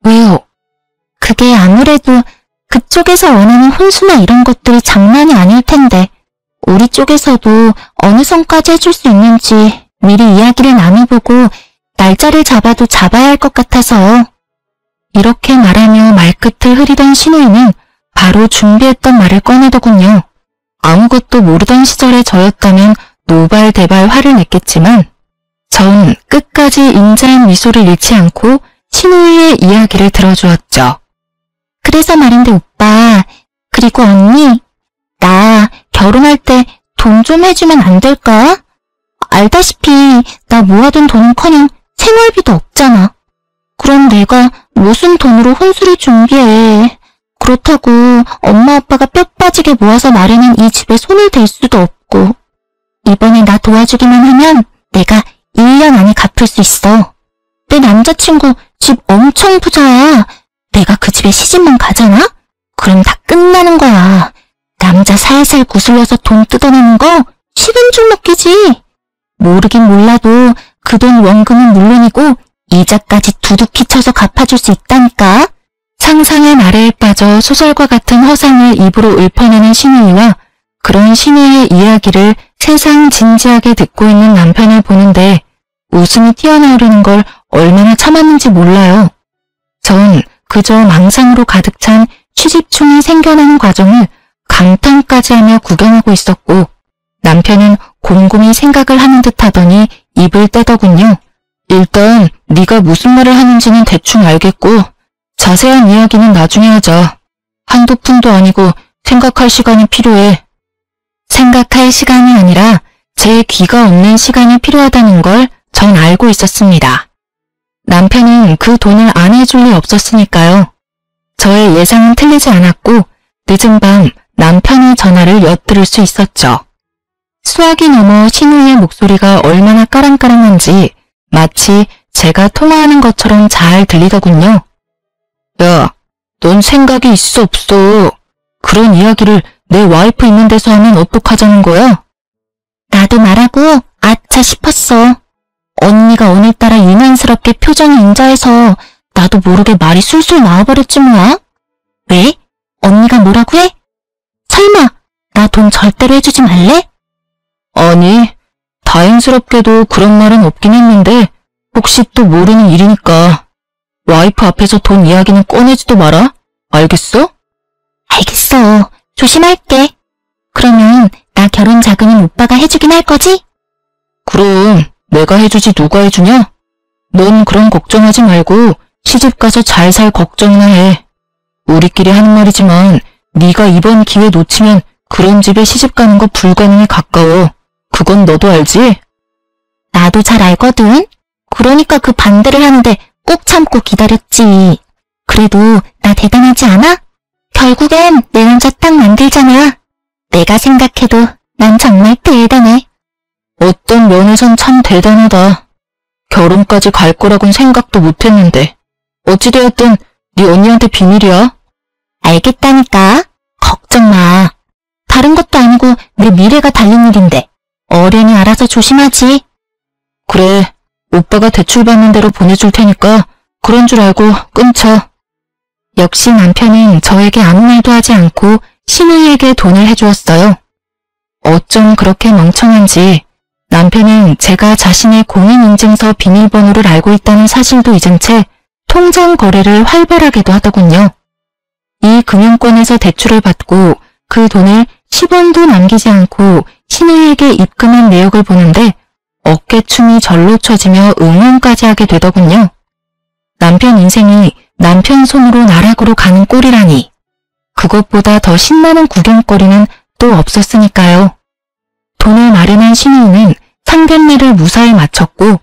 왜요? 그게 아무래도 그쪽에서 원하는 혼수나 이런 것들이 장난이 아닐 텐데 우리 쪽에서도 어느 선까지 해줄 수 있는지 미리 이야기를 나눠보고 날짜를 잡아도 잡아야 할 것 같아서요. 이렇게 말하며 말끝을 흐리던 신우이는 바로 준비했던 말을 꺼내더군요. 아무것도 모르던 시절의 저였다면 노발대발 화를 냈겠지만 전 끝까지 인자한 미소를 잃지 않고 신우이의 이야기를 들어주었죠. 그래서 말인데 오빠, 그리고 언니, 나 결혼할 때 돈 좀 해주면 안 될까? 알다시피 나 모아둔 돈은커녕 생활비도 없잖아. 그럼 내가 무슨 돈으로 혼수를 준비해. 그렇다고 엄마 아빠가 뼈 빠지게 모아서 마련한 이 집에 손을 댈 수도 없고 이번에 나 도와주기만 하면 내가 1년 안에 갚을 수 있어. 내 남자친구 집 엄청 부자야. 내가 그 집에 시집만 가잖아? 그럼 다 끝나는 거야. 남자 살살 구슬려서 돈 뜯어내는 거 식은 죽 먹기지. 모르긴 몰라도 그 돈 원금은 물론이고 이자까지 두둑히 쳐서 갚아줄 수 있다니까. 상상의 나래에 빠져 소설과 같은 허상을 입으로 읊어내는 신우이와 그런 신우이의 이야기를 세상 진지하게 듣고 있는 남편을 보는데 웃음이 튀어나오려는 걸 얼마나 참았는지 몰라요. 전 그저 망상으로 가득 찬 취집충이 생겨나는 과정을 감탄까지 하며 구경하고 있었고 남편은 곰곰이 생각을 하는 듯 하더니 입을 떼더군요. 일단 네가 무슨 말을 하는지는 대충 알겠고 자세한 이야기는 나중에 하자. 한두 푼도 아니고 생각할 시간이 필요해. 생각할 시간이 아니라 제 귀가 없는 시간이 필요하다는 걸 전 알고 있었습니다. 남편은 그 돈을 안 해줄 리 없었으니까요. 저의 예상은 틀리지 않았고 늦은 밤 남편의 전화를 엿들을 수 있었죠. 수화기 너머 신우이의 목소리가 얼마나 까랑까랑한지 마치 제가 통화하는 것처럼 잘 들리더군요. 야, 넌 생각이 있어 없어? 그런 이야기를 내 와이프 있는 데서 하면 어떡하자는 거야? 나도 말하고 아차 싶었어. 언니가 오늘따라 유난스럽게 표정이 인자해서 나도 모르게 말이 술술 나와버렸지 뭐야? 왜? 언니가 뭐라고 해? 설마 나 돈 절대로 해주지 말래? 아니, 다행스럽게도 그런 말은 없긴 했는데 혹시 또 모르는 일이니까 와이프 앞에서 돈 이야기는 꺼내지도 마라. 알겠어? 알겠어. 조심할게. 그러면 나 결혼 자금은 오빠가 해주긴 할 거지? 그럼 내가 해주지 누가 해주냐? 넌 그런 걱정하지 말고 시집가서 잘 살 걱정이나 해. 우리끼리 하는 말이지만 네가 이번 기회 놓치면 그런 집에 시집가는 거 불가능에 가까워. 그건 너도 알지? 나도 잘 알거든. 그러니까 그 반대를 하는데 꼭 참고 기다렸지. 그래도 나 대단하지 않아? 결국엔 내 혼자 딱 만들잖아. 내가 생각해도 난 정말 대단해. 어떤 면에선 참 대단하다. 결혼까지 갈 거라곤 생각도 못했는데. 어찌되었든 네 언니한테 비밀이야. 알겠다니까. 걱정 마. 다른 것도 아니고 내 미래가 달린 일인데 어련히 알아서 조심하지. 그래, 오빠가 대출받는 대로 보내줄 테니까 그런 줄 알고 끊쳐. 역시 남편은 저에게 아무 말도 하지 않고 신우이에게 돈을 해주었어요. 어쩜 그렇게 멍청한지 남편은 제가 자신의 공인인증서 비밀번호를 알고 있다는 사실도 잊은 채 통장 거래를 활발하게도 하더군요. 이 금융권에서 대출을 받고 그 돈을 10원도 남기지 않고 신우이에게 입금한 내역을 보는데 어깨춤이 절로 쳐지며 응원까지 하게 되더군요. 남편 인생이 남편 손으로 나락으로 가는 꼴이라니. 그것보다 더 신나는 구경거리는 또 없었으니까요. 돈을 마련한 신우이는 상견례를 무사히 마쳤고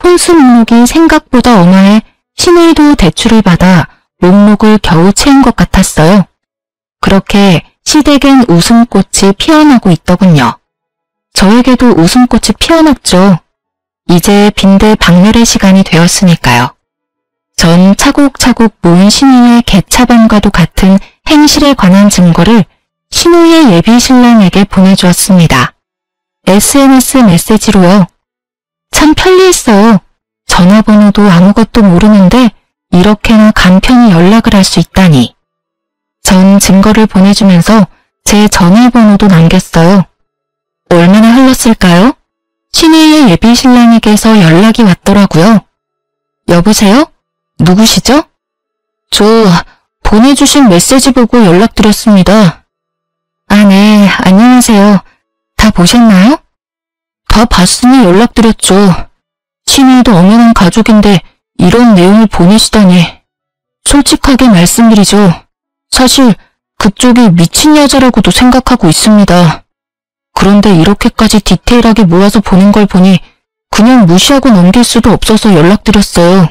혼수 목록이 생각보다 어마해 신우이도 대출을 받아 목록을 겨우 채운 것 같았어요. 그렇게 시댁엔 웃음꽃이 피어나고 있더군요. 저에게도 웃음꽃이 피어났죠. 이제 빈대 박멸의 시간이 되었으니까요. 전 차곡차곡 모은 신우이의 개차반과도 같은 행실에 관한 증거를 신우이의 예비 신랑에게 보내주었습니다. SNS 메시지로요. 참 편리했어요. 전화번호도 아무것도 모르는데 이렇게나 간편히 연락을 할 수 있다니. 전 증거를 보내주면서 제 전화번호도 남겼어요. 얼마나 흘렀을까요? 신우이의 예비 신랑에게서 연락이 왔더라고요. 여보세요? 누구시죠? 저 보내주신 메시지 보고 연락드렸습니다. 아, 네, 안녕하세요. 다 보셨나요? 다 봤으니 연락드렸죠. 신우이도 엄연한 가족인데 이런 내용을 보내시다니. 솔직하게 말씀드리죠. 사실 그쪽이 미친 여자라고도 생각하고 있습니다. 그런데 이렇게까지 디테일하게 모아서 보낸 걸 보니 그냥 무시하고 넘길 수도 없어서 연락드렸어요.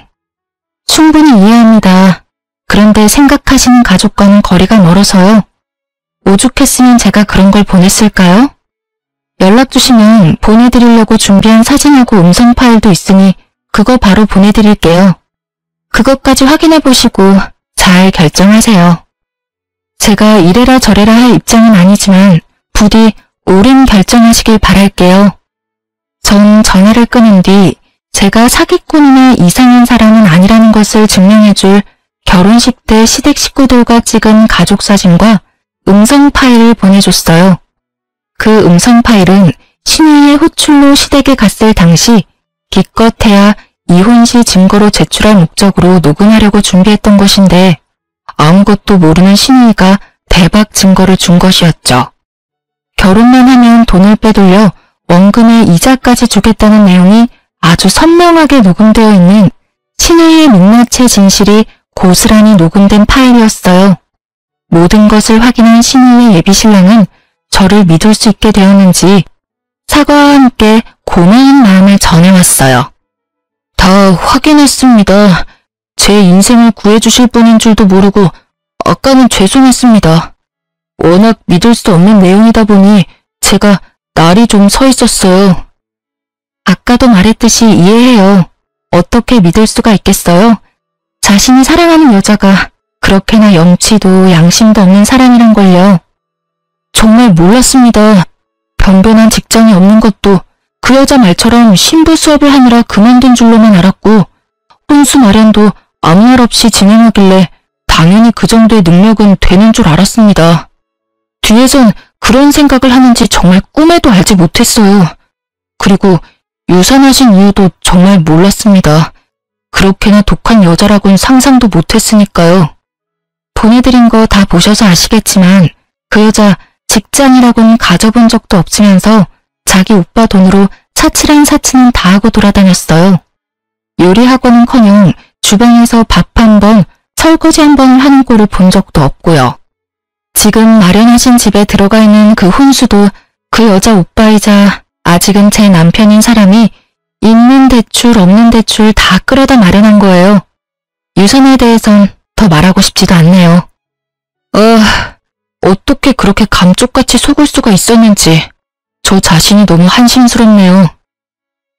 충분히 이해합니다. 그런데 생각하시는 가족과는 거리가 멀어서요. 오죽했으면 제가 그런 걸 보냈을까요? 연락 주시면 보내드리려고 준비한 사진하고 음성 파일도 있으니 그거 바로 보내드릴게요. 그것까지 확인해 보시고 잘 결정하세요. 제가 이래라 저래라 할 입장은 아니지만 부디 옳은 결정하시길 바랄게요. 전 전화를 끊은 뒤 제가 사기꾼이나 이상한 사람은 아니라는 것을 증명해줄 결혼식 때 시댁 식구들과 찍은 가족 사진과 음성 파일을 보내줬어요. 그 음성 파일은 신우이의 호출로 시댁에 갔을 당시 기껏해야 이혼 시 증거로 제출할 목적으로 녹음하려고 준비했던 것인데 아무것도 모르는 신우이가 대박 증거를 준 것이었죠. 결혼만 하면 돈을 빼돌려 원금의 이자까지 주겠다는 내용이 아주 선명하게 녹음되어 있는 신우이의 민낯의 진실이 고스란히 녹음된 파일이었어요. 모든 것을 확인한 신우이의 예비신랑은 저를 믿을 수 있게 되었는지 사과와 함께 고마운 마음을 전해왔어요. 다 확인했습니다. 제 인생을 구해주실 분인 줄도 모르고 아까는 죄송했습니다. 워낙 믿을 수 없는 내용이다 보니 제가 날이 좀 서 있었어요. 아까도 말했듯이 이해해요. 어떻게 믿을 수가 있겠어요? 자신이 사랑하는 여자가 그렇게나 염치도 양심도 없는 사람이란 걸요. 정말 몰랐습니다. 변변한 직장이 없는 것도 그 여자 말처럼 신부 수업을 하느라 그만둔 줄로만 알았고 혼수 마련도 아무 말 없이 진행하길래 당연히 그 정도의 능력은 되는 줄 알았습니다. 뒤에선 그런 생각을 하는지 정말 꿈에도 알지 못했어요. 그리고 유산하신 이유도 정말 몰랐습니다. 그렇게나 독한 여자라고는 상상도 못했으니까요. 보내드린 거 다 보셔서 아시겠지만 그 여자 직장이라고는 가져본 적도 없으면서 자기 오빠 돈으로 사치란 사치는 다 하고 돌아다녔어요. 요리학원은커녕 주방에서 밥 한 번, 설거지 한 번을 하는 꼴을 본 적도 없고요. 지금 마련하신 집에 들어가 있는 그 혼수도 그 여자 오빠이자 아직은 제 남편인 사람이 있는 대출 없는 대출 다 끌어다 마련한 거예요. 유산에 대해선 더 말하고 싶지도 않네요. 어떻게 그렇게 감쪽같이 속을 수가 있었는지 저 자신이 너무 한심스럽네요.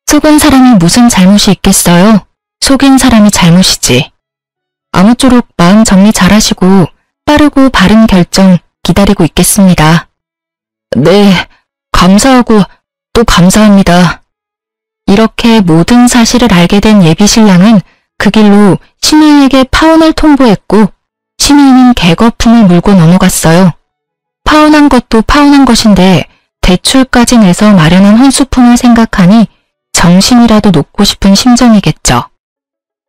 속은 사람이 무슨 잘못이 있겠어요? 속인 사람이 잘못이지. 아무쪼록 마음 정리 잘하시고 빠르고 바른 결정 기다리고 있겠습니다. 네, 감사하고 또 감사합니다. 이렇게 모든 사실을 알게 된 예비신랑은 그 길로 신우이에게 파혼을 통보했고 신우이는 개거품을 물고 넘어갔어요. 파혼한 것도 파혼한 것인데 대출까지 내서 마련한 혼수품을 생각하니 정신이라도 놓고 싶은 심정이겠죠.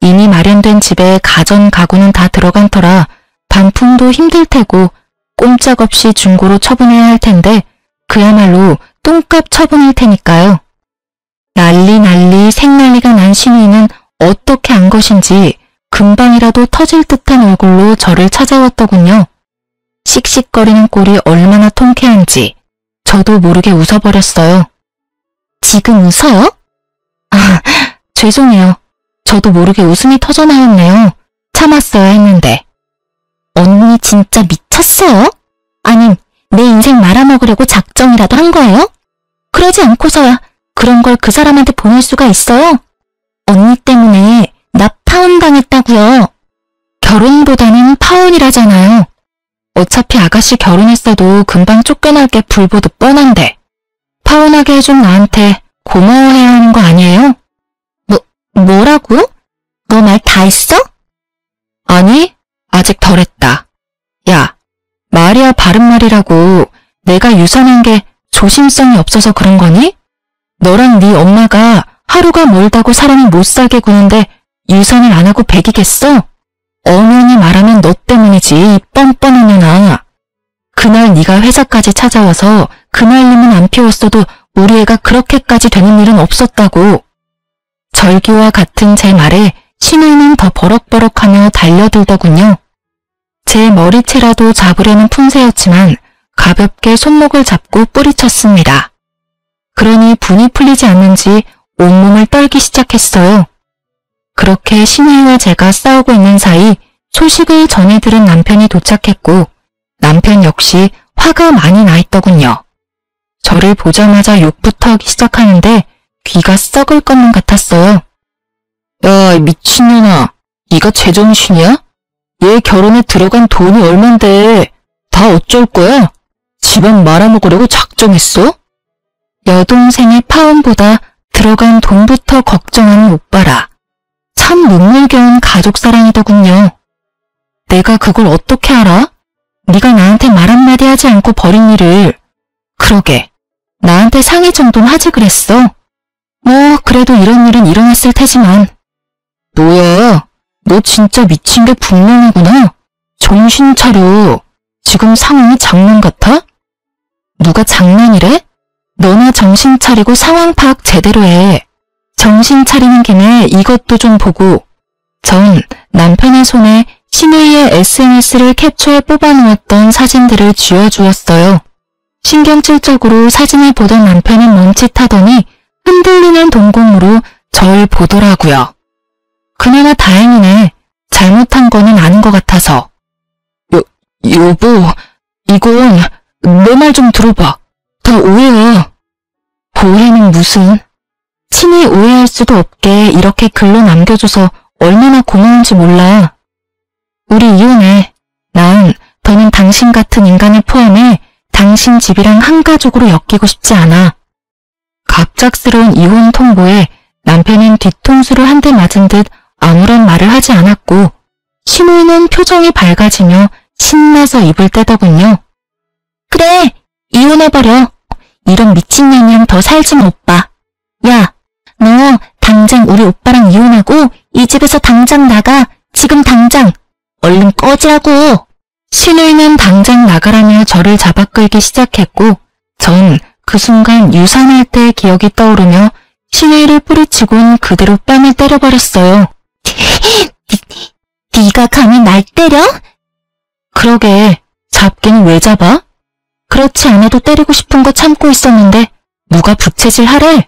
이미 마련된 집에 가전 가구는 다 들어간 터라 반품도 힘들 테고 꼼짝없이 중고로 처분해야 할 텐데 그야말로 똥값 처분일 테니까요. 난리 생난리가 난 신우이는 어떻게 안 것인지 금방이라도 터질 듯한 얼굴로 저를 찾아왔더군요. 씩씩거리는 꼴이 얼마나 통쾌한지 저도 모르게 웃어버렸어요. 지금 웃어요? 아, 죄송해요. 저도 모르게 웃음이 터져나왔네요. 참았어야 했는데. 언니 진짜 미쳤어요? 아님 내 인생 말아먹으려고 작정이라도 한 거예요? 그러지 않고서야 그런 걸 그 사람한테 보낼 수가 있어요? 언니 때문에 나 파혼당했다고요. 결혼보다는 파혼이라잖아요. 어차피 아가씨 결혼했어도 금방 쫓겨날 게 불보듯 뻔한데 파혼하게 해준 나한테 고마워해야 하는 거 아니에요? 뭐라고? 너 말 다 했어? 아니, 아직 덜 했다. 야, 말이야 바른 말이라고. 내가 유산한 게 조심성이 없어서 그런 거니? 너랑 네 엄마가 하루가 멀다고 사람이 못 살게 구는데 유산을 안 하고 배기겠어? 엄연히 말하면 너 때문이지, 이 뻔뻔한 년아. 그날 네가 회사까지 찾아와서 그날님은 안 피웠어도 우리 애가 그렇게까지 되는 일은 없었다고. 절규와 같은 제 말에 신우이는 더 버럭버럭하며 달려들더군요. 제 머리채라도 잡으려는 품새였지만 가볍게 손목을 잡고 뿌리쳤습니다. 그러니 분이 풀리지 않는지 온몸을 떨기 시작했어요. 그렇게 신우이와 제가 싸우고 있는 사이 소식을 전해 들은 남편이 도착했고 남편 역시 화가 많이 나 있더군요. 저를 보자마자 욕부터 하기 시작하는데 귀가 썩을 것만 같았어요. 야, 미친년아. 네가 제정신이야? 얘 결혼에 들어간 돈이 얼만데 다 어쩔 거야? 집안 말아먹으려고 작정했어? 여동생의 파혼보다 들어간 돈부터 걱정하는 오빠라. 참 눈물겨운 가족사랑이더군요. 내가 그걸 어떻게 알아? 네가 나한테 말 한마디 하지 않고 버린 일을. 그러게, 나한테 상의 정도는 하지 그랬어. 뭐 그래도 이런 일은 일어났을 테지만. 뭐야, 너 진짜 미친 게 분명하구나. 정신 차려. 지금 상황이 장난 같아? 누가 장난이래? 너나 정신 차리고 상황 파악 제대로 해. 정신 차리는 김에 이것도 좀 보고. 전 남편의 손에 신우이의 SNS를 캡처해 뽑아놓았던 사진들을 쥐어주었어요. 신경질적으로 사진을 보던 남편은 멈칫하더니 흔들리는 동공으로 절 보더라고요. 그나마 다행이네. 잘못한 거는 아닌 것 같아서. 여보, 이건 내 말 좀 들어봐. 다 오해야. 오해는 무슨? 친히 오해할 수도 없게 이렇게 글로 남겨줘서 얼마나 고마운지 몰라. 우리 이혼해. 난 더는 당신 같은 인간을 포함해 당신 집이랑 한 가족으로 엮이고 싶지 않아. 갑작스러운 이혼 통보에 남편은 뒤통수를 한 대 맞은 듯 아무런 말을 하지 않았고 신우이는 표정이 밝아지며 신나서 입을 떼더군요. 그래, 이혼해버려. 이런 미친년이랑 더 살지 마, 오빠. 야, 당장 우리 오빠랑 이혼하고 이 집에서 당장 나가. 지금 당장. 얼른 꺼지라고. 신우이는 당장 나가라며 저를 잡아 끌기 시작했고 전 그 순간 유산할 때의 기억이 떠오르며 신우이를 뿌리치곤 그대로 뺨을 때려버렸어요. 네가 감히 날 때려? 그러게, 잡기는 왜 잡아? 그렇지 않아도 때리고 싶은 거 참고 있었는데 누가 부채질 하래?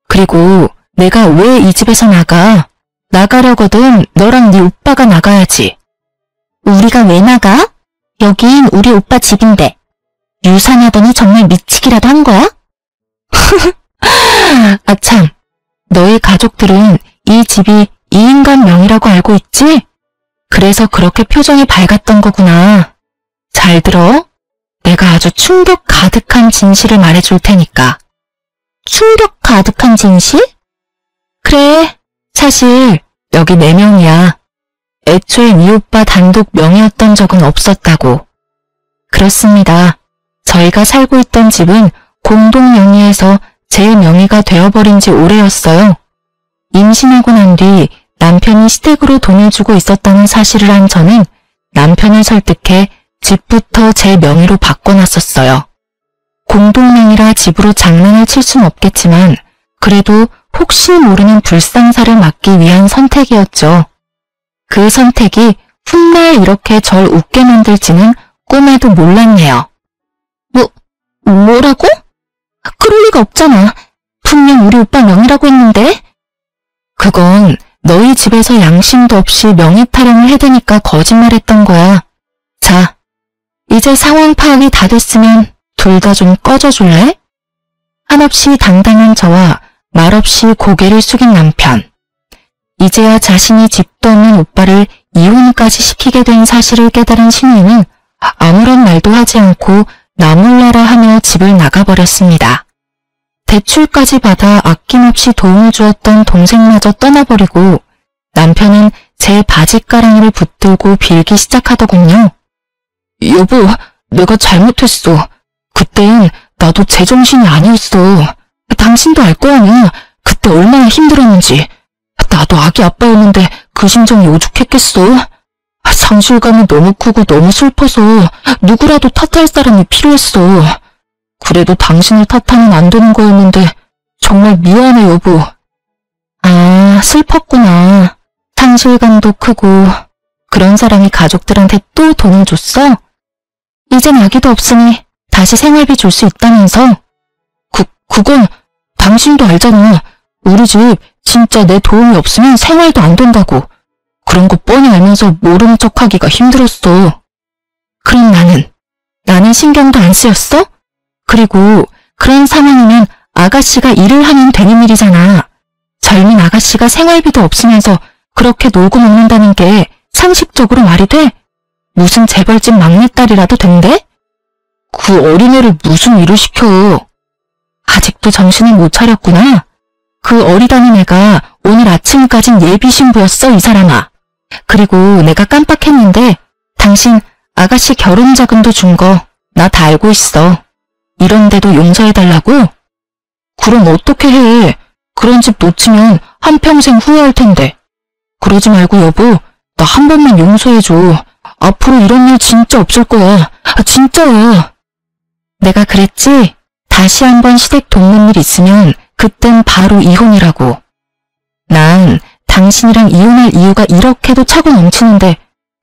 그리고 내가 왜 이 집에서 나가? 나가려거든 너랑 네 오빠가 나가야지. 우리가 왜 나가? 여긴 우리 오빠 집인데. 유산하더니 정말 미치기라도 한 거야? 아참, 너희 가족들은 이 집이 이 인간 명의라고 알고 있지? 그래서 그렇게 표정이 밝았던 거구나. 잘 들어. 내가 아주 충격 가득한 진실을 말해줄 테니까. 충격 가득한 진실? 그래, 사실 여기 내 명의야. 애초에 네 오빠 단독 명의였던 적은 없었다고. 그렇습니다. 저희가 살고 있던 집은 공동 명의에서 제 명의가 되어버린 지 오래였어요. 임신하고 난 뒤 남편이 시댁으로 돈을 주고 있었다는 사실을 안 저는 남편을 설득해 집부터 제 명의로 바꿔놨었어요. 공동명의라 집으로 장난을 칠 순 없겠지만 그래도 혹시 모르는 불상사를 막기 위한 선택이었죠. 그 선택이 훗날 이렇게 절 웃게 만들지는 꿈에도 몰랐네요. 뭐라고? 그럴 리가 없잖아. 분명 우리 오빠 명의라고 했는데. 그건 너희 집에서 양심도 없이 명의 타령을 해대니까 거짓말했던 거야. 자, 이제 상황 파악이 다 됐으면 둘 다 좀 꺼져줄래? 한없이 당당한 저와 말없이 고개를 숙인 남편. 이제야 자신이 집도 없는 오빠를 이혼까지 시키게 된 사실을 깨달은 신우이는 아무런 말도 하지 않고 나 몰라라 하며 집을 나가버렸습니다. 대출까지 받아 아낌없이 도움을 주었던 동생마저 떠나버리고 남편은 제 바지가랑이를 붙들고 빌기 시작하더군요. 여보, 내가 잘못했어. 그땐 나도 제정신이 아니었어. 당신도 알 거 아니야. 그때 얼마나 힘들었는지. 나도 아기 아빠였는데 그 심정이 오죽했겠어. 상실감이 너무 크고 너무 슬퍼서 누구라도 탓할 사람이 필요했어. 그래도 당신을 탓하면 안 되는 거였는데 정말 미안해 여보. 아, 슬펐구나. 상실감도 크고 그런 사람이 가족들한테 또 돈을 줬어? 이젠 아기도 없으니 다시 생활비 줄 수 있다면서? 그건 당신도 알잖아. 우리 집 진짜 내 도움이 없으면 생활도 안 된다고. 그런 거 뻔히 알면서 모르는 척하기가 힘들었어. 그럼 나는 신경도 안 쓰였어? 그리고 그런 상황이면 아가씨가 일을 하면 되는 일이잖아. 젊은 아가씨가 생활비도 없으면서 그렇게 놀고 먹는다는 게 상식적으로 말이 돼? 무슨 재벌집 막내딸이라도 된대? 그 어린애를 무슨 일을 시켜. 아직도 정신을 못 차렸구나. 그 어리다는 애가 오늘 아침까진 예비 신부였어, 이 사람아. 그리고 내가 깜빡했는데 당신 아가씨 결혼 자금도 준 거 나 다 알고 있어. 이런데도 용서해달라고? 그럼 어떻게 해. 그런 집 놓치면 한평생 후회할 텐데. 그러지 말고 여보, 나 한 번만 용서해줘. 앞으로 이런 일 진짜 없을 거야. 진짜야. 내가 그랬지? 다시 한번 시댁 돕는 일 있으면 그땐 바로 이혼이라고. 난 당신이랑 이혼할 이유가 이렇게도 차고 넘치는데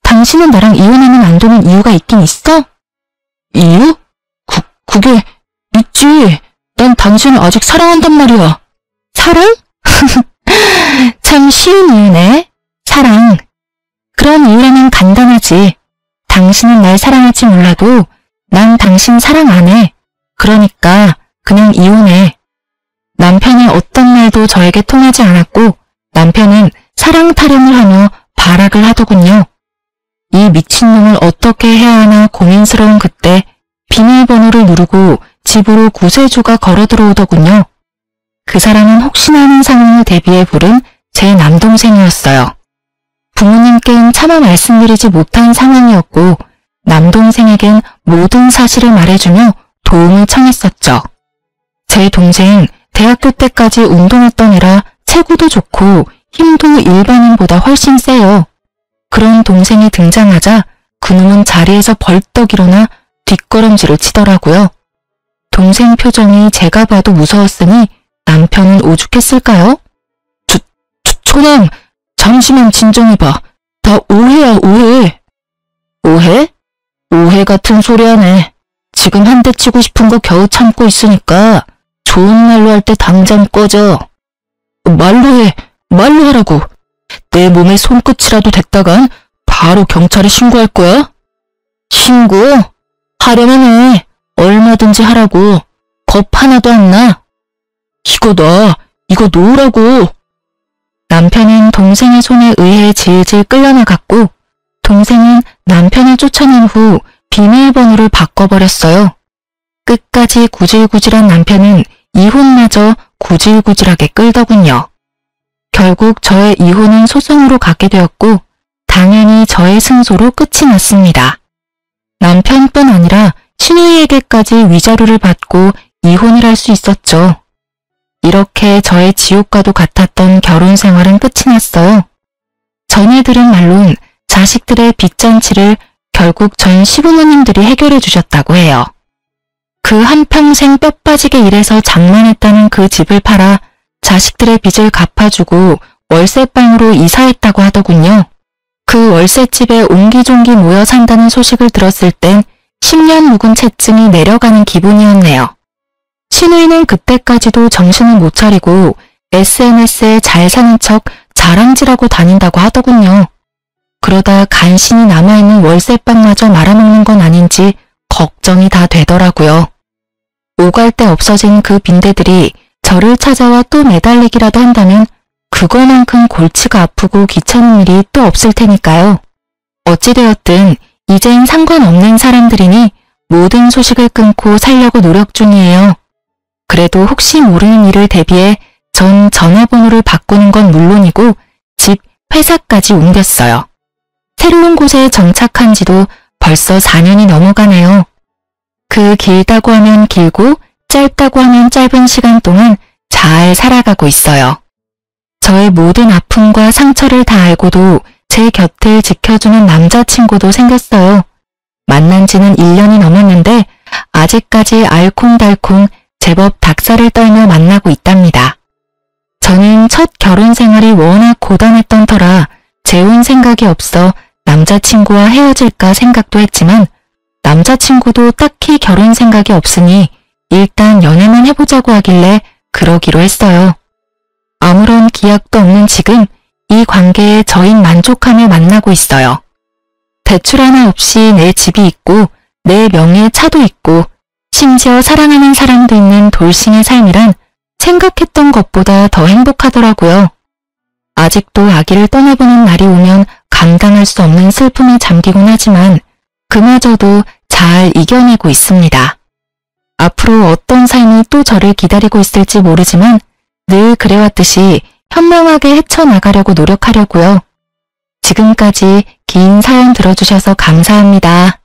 당신은 나랑 이혼하면 안 되는 이유가 있긴 있어? 이유? 그게 있지. 난 당신을 아직 사랑한단 말이야. 사랑? 참 쉬운 이유네. 사랑. 그런 이유라면 간단하지. 당신은 날 사랑할지 몰라도 난 당신 사랑 안 해. 그러니까 그냥 이혼해. 남편의 어떤 말도 저에게 통하지 않았고 남편은 사랑 타령을 하며 발악을 하더군요. 이 미친놈을 어떻게 해야 하나 고민스러운 그때 비밀번호를 누르고 집으로 구세주가 걸어 들어오더군요. 그 사람은 혹시나 하는 상황을 대비해 부른 제 남동생이었어요. 부모님께는 차마 말씀드리지 못한 상황이었고 남동생에겐 모든 사실을 말해주며 도움을 청했었죠. 제 동생 대학교 때까지 운동했던 애라 체구도 좋고 힘도 일반인보다 훨씬 세요. 그런 동생이 등장하자 그놈은 자리에서 벌떡 일어나 뒷걸음질을 치더라고요. 동생 표정이 제가 봐도 무서웠으니 남편은 오죽했을까요? 초남, 잠시만 진정해봐. 다 오해야, 오해. 오해? 오해 같은 소리 하네. 지금 한 대 치고 싶은 거 겨우 참고 있으니까 좋은 말로 할 때 당장 꺼져. 말로 해. 말로 하라고. 내 몸에 손끝이라도 댔다간 바로 경찰에 신고할 거야? 신고? 하려면 해. 얼마든지 하라고. 겁 하나도 안 나. 이거 놔. 이거 놓으라고. 남편은 동생의 손에 의해 질질 끌려나갔고 동생은 남편을 쫓아낸 후 비밀번호를 바꿔버렸어요. 끝까지 구질구질한 남편은 이혼마저 구질구질하게 끌더군요. 결국 저의 이혼은 소송으로 가게 되었고 당연히 저의 승소로 끝이 났습니다. 남편뿐 아니라 시누이에게까지 위자료를 받고 이혼을 할 수 있었죠. 이렇게 저의 지옥과도 같았던 결혼 생활은 끝이 났어요. 전에 들은 말론 자식들의 빚잔치를 결국 전 시부모님들이 해결해 주셨다고 해요. 그 한평생 뼈 빠지게 일해서 장만했다는 그 집을 팔아 자식들의 빚을 갚아주고 월세방으로 이사했다고 하더군요. 그 월세집에 옹기종기 모여 산다는 소식을 들었을 땐 10년 묵은 채증이 내려가는 기분이었네요. 시누이는 그때까지도 정신을 못 차리고 SNS에 잘 사는 척 자랑질하고 다닌다고 하더군요. 그러다 간신히 남아있는 월세방마저 말아먹는 건 아닌지 걱정이 다 되더라고요. 오갈 데 없어진 그 빈대들이 저를 찾아와 또 매달리기라도 한다면 그거만큼 골치가 아프고 귀찮은 일이 또 없을 테니까요. 어찌되었든 이젠 상관없는 사람들이니 모든 소식을 끊고 살려고 노력 중이에요. 그래도 혹시 모르는 일을 대비해 전 전화번호를 바꾸는 건 물론이고 집, 회사까지 옮겼어요. 새로운 곳에 정착한 지도 벌써 4년이 넘어가네요. 그 길다고 하면 길고 짧다고 하면 짧은 시간 동안 잘 살아가고 있어요. 저의 모든 아픔과 상처를 다 알고도 제 곁을 지켜주는 남자친구도 생겼어요. 만난 지는 1년이 넘었는데 아직까지 알콩달콩 제법 닭살을 떨며 만나고 있답니다. 저는 첫 결혼 생활이 워낙 고단했던 터라 재혼 생각이 없어 남자친구와 헤어질까 생각도 했지만 남자친구도 딱히 결혼 생각이 없으니 일단 연애만 해보자고 하길래 그러기로 했어요. 아무런 기약도 없는 지금 이 관계에 저흰 만족하며 만나고 있어요. 대출 하나 없이 내 집이 있고 내 명예의 차도 있고 심지어 사랑하는 사람도 있는 돌싱의 삶이란 생각했던 것보다 더 행복하더라고요. 아직도 아기를 떠나보는 날이 오면 감당할 수 없는 슬픔에 잠기곤 하지만 그마저도 잘 이겨내고 있습니다. 앞으로 어떤 삶이 또 저를 기다리고 있을지 모르지만 늘 그래왔듯이 현명하게 헤쳐나가려고 노력하려고요. 지금까지 긴 사연 들어주셔서 감사합니다.